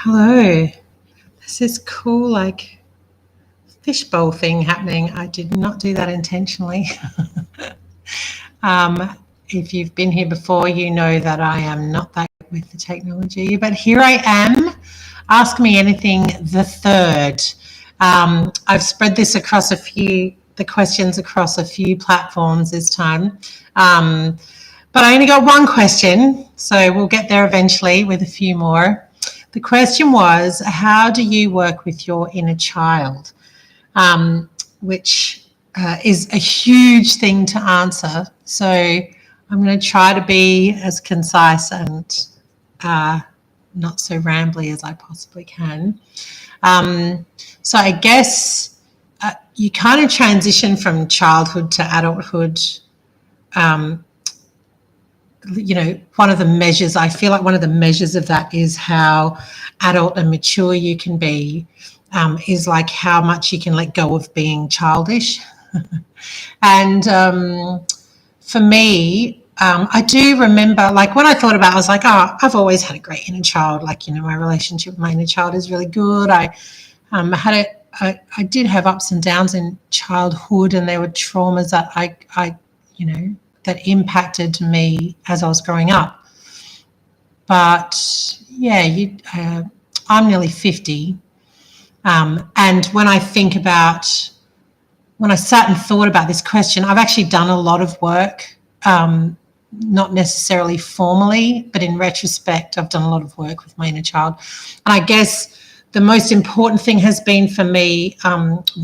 Hello. This is cool, like fishbowl thing happening. I did not do that intentionally. um, if you've been here before, you know that I am not that good with the technology, but here I am. Ask Me Anything the third. I've spread this across the questions across a few platforms this time. But I only got one question, so we'll get there eventually with a few more. The question was, how do you work with your inner child? Which is a huge thing to answer. So I'm going to try to be as concise and not so rambly as I possibly can. So I guess you kind of transition from childhood to adulthood. One of the measures, I feel like one of the measures of that is how adult and mature you can be, is like how much you can let go of being childish. And for me, I do remember, like when I thought about it, I was like, oh, I've always had a great inner child. Like, my relationship with my inner child is really good. I did have ups and downs in childhood, and there were traumas that I that impacted me as I was growing up. But yeah, I'm nearly 50. And when I sat and thought about this question, I've actually done a lot of work, not necessarily formally, but in retrospect, I've done a lot of work with my inner child. And I guess the most important thing has been for me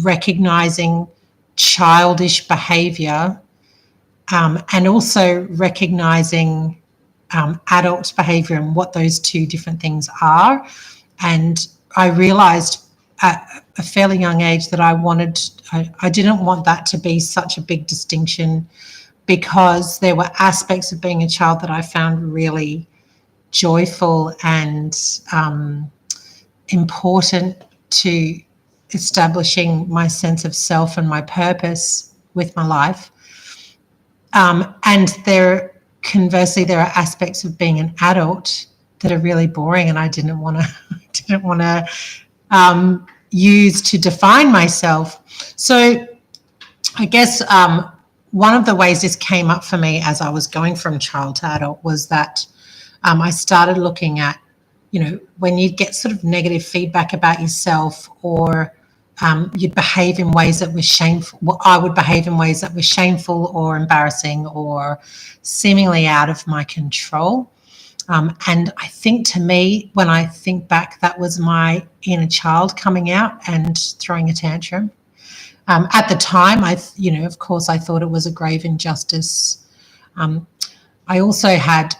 recognizing childish behavior, and also recognizing adult behavior and what those two different things are. And I realized at a fairly young age that I didn't want that to be such a big distinction, because there were aspects of being a child that I found really joyful and important to establishing my sense of self and my purpose with my life. And conversely, there are aspects of being an adult that are really boring, and I didn't want to use to define myself. So I guess one of the ways this came up for me as I was going from child to adult was that I started looking at, when you get sort of negative feedback about yourself, or you'd behave in ways that were shameful. Well, I would behave in ways that were shameful or embarrassing or seemingly out of my control. And I think, to me, when I think back, that was my inner child coming out and throwing a tantrum. At the time, of course, I thought it was a grave injustice. I also had,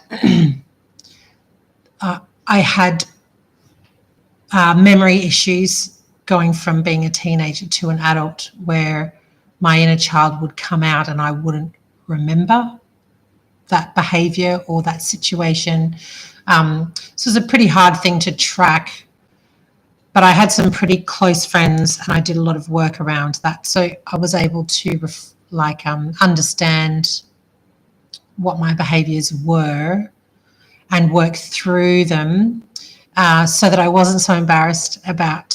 memory issues going from being a teenager to an adult, where my inner child would come out and I wouldn't remember that behavior or that situation. So it's a pretty hard thing to track, but I had some pretty close friends and I did a lot of work around that. So I was able to understand what my behaviors were and work through them, so that I wasn't so embarrassed about,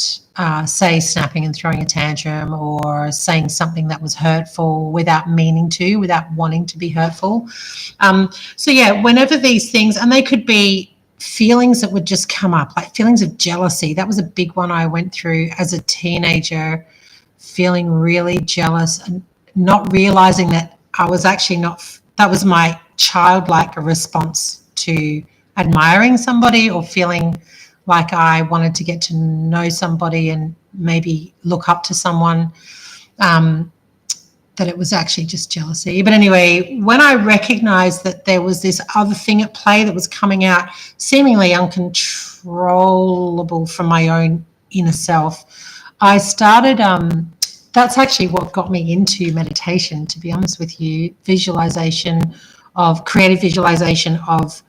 say, snapping and throwing a tantrum, or saying something that was hurtful without meaning to, without wanting to be hurtful. So yeah, whenever these things, and they could be feelings that would just come up, like feelings of jealousy. That was a big one I went through as a teenager, feeling really jealous and not realizing that I was actually not, that was my childlike response to admiring somebody or feeling like I wanted to get to know somebody and maybe look up to someone, that it was actually just jealousy. But anyway, when I recognized that there was this other thing at play that was coming out seemingly uncontrollable from my own inner self, I started, that's actually what got me into meditation, to be honest with you, creative visualization of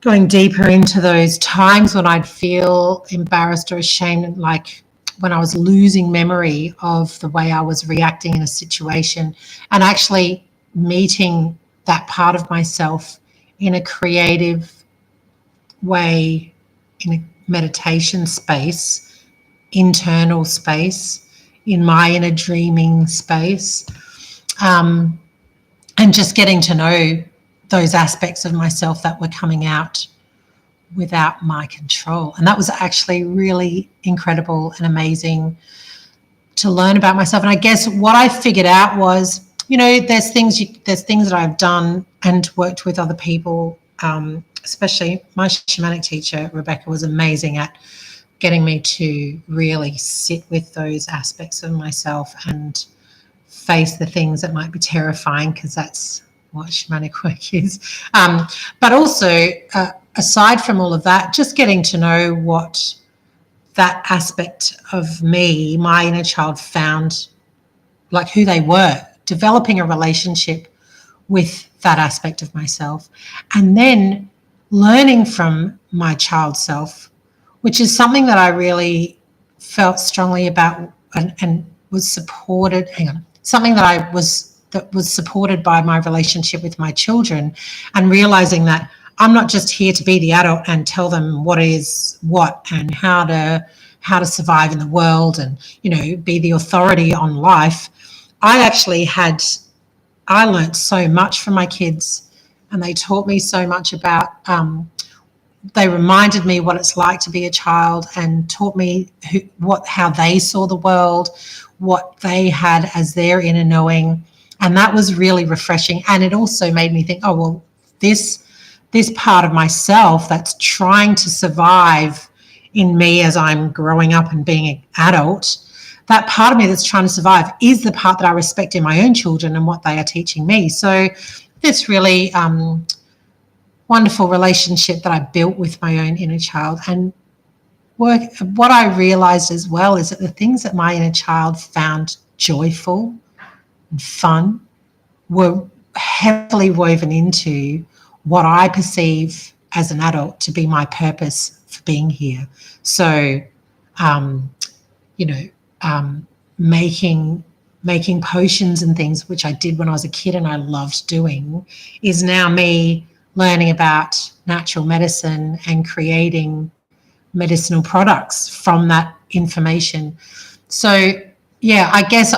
going deeper into those times when I'd feel embarrassed or ashamed, like when I was losing memory of the way I was reacting in a situation, and actually meeting that part of myself in a creative way, in a meditation space, internal space, in my inner dreaming space, and just getting to know those aspects of myself that were coming out without my control. And that was actually really incredible and amazing to learn about myself. And I guess what I figured out was, there's things that I've done and worked with other people, especially my shamanic teacher, Rebecca, was amazing at getting me to really sit with those aspects of myself and face the things that might be terrifying, because that's what shamanic work is. But also, aside from all of that, just getting to know what that aspect of me, my inner child, found, like who they were, developing a relationship with that aspect of myself, and then learning from my child self, which is something that I really felt strongly about and was supported. Something that was supported by my relationship with my children, and realizing that I'm not just here to be the adult and tell them what is what and how to survive in the world and, be the authority on life. I learned so much from my kids, and they taught me so much about, they reminded me what it's like to be a child, and taught me how they saw the world, what they had as their inner knowing. And that was really refreshing. And it also made me think, oh, well, this part of myself that's trying to survive in me as I'm growing up and being an adult, that part of me that's trying to survive is the part that I respect in my own children and what they are teaching me. So this really wonderful relationship that I built with my own inner child. And what I realized as well is that the things that my inner child found joyful and fun were heavily woven into what I perceive as an adult to be my purpose for being here. So, making potions and things, which I did when I was a kid and I loved doing, is now me learning about natural medicine and creating medicinal products from that information. So, yeah, I guess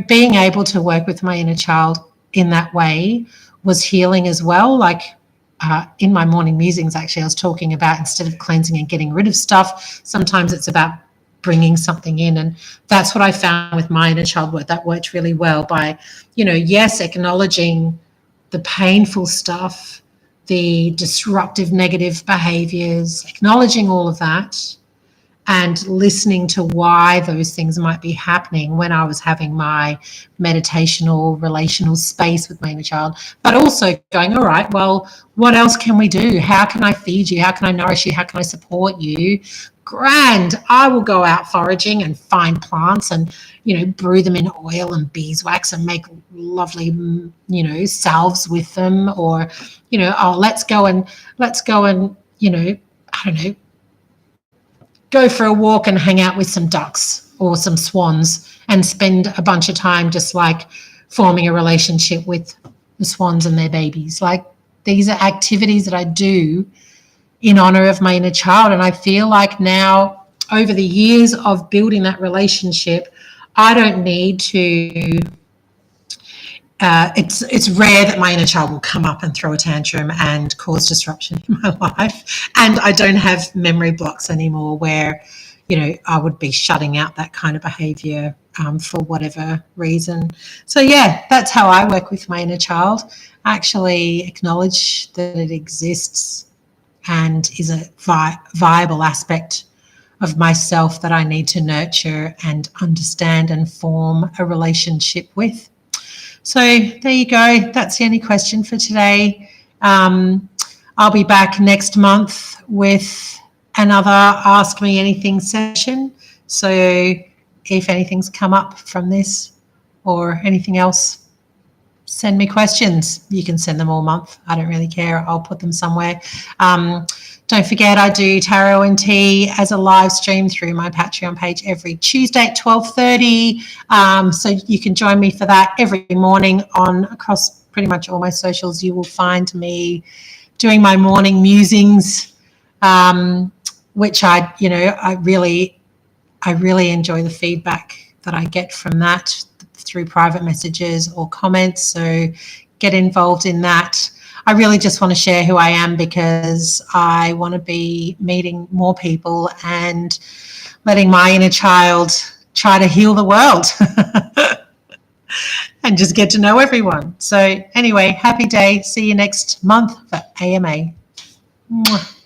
being able to work with my inner child in that way was healing as well. Like in my morning musings, actually, I was talking about, instead of cleansing and getting rid of stuff, sometimes it's about bringing something in. And that's what I found with my inner child work. That worked really well by, yes, acknowledging the painful stuff, the disruptive negative behaviors, acknowledging all of that, and listening to why those things might be happening when I was having my meditational relational space with my inner child, but also going, all right, well, what else can we do? How can I feed you? How can I nourish you? How can I support you? Grand. I will go out foraging and find plants and, brew them in oil and beeswax and make lovely, salves with them. Or, let's go and, I don't know, go for a walk and hang out with some ducks or some swans and spend a bunch of time just like forming a relationship with the swans and their babies. Like, these are activities that I do in honor of my inner child. And I feel like now, over the years of building that relationship, I don't need to, it's rare that my inner child will come up and throw a tantrum and cause disruption in my life. And I don't have memory blocks anymore where, I would be shutting out that kind of behavior for whatever reason. So, yeah, that's how I work with my inner child. I actually acknowledge that it exists and is a viable aspect of myself that I need to nurture and understand and form a relationship with. So there you go. That's the only question for today. I'll be back next month with another Ask Me Anything session. So if anything's come up from this or anything else, send me questions. You can send them all month. I don't really care. I'll put them somewhere. Don't forget, I do Tarot and Tea as a live stream through my Patreon page every Tuesday at 12:30. So you can join me for that every morning across pretty much all my socials. You will find me doing my morning musings. which I really enjoy the feedback that I get from that through private messages or comments. So get involved in that. I really just want to share who I am because I want to be meeting more people and letting my inner child try to heal the world and just get to know everyone. So anyway, happy day. See you next month for AMA. Mwah.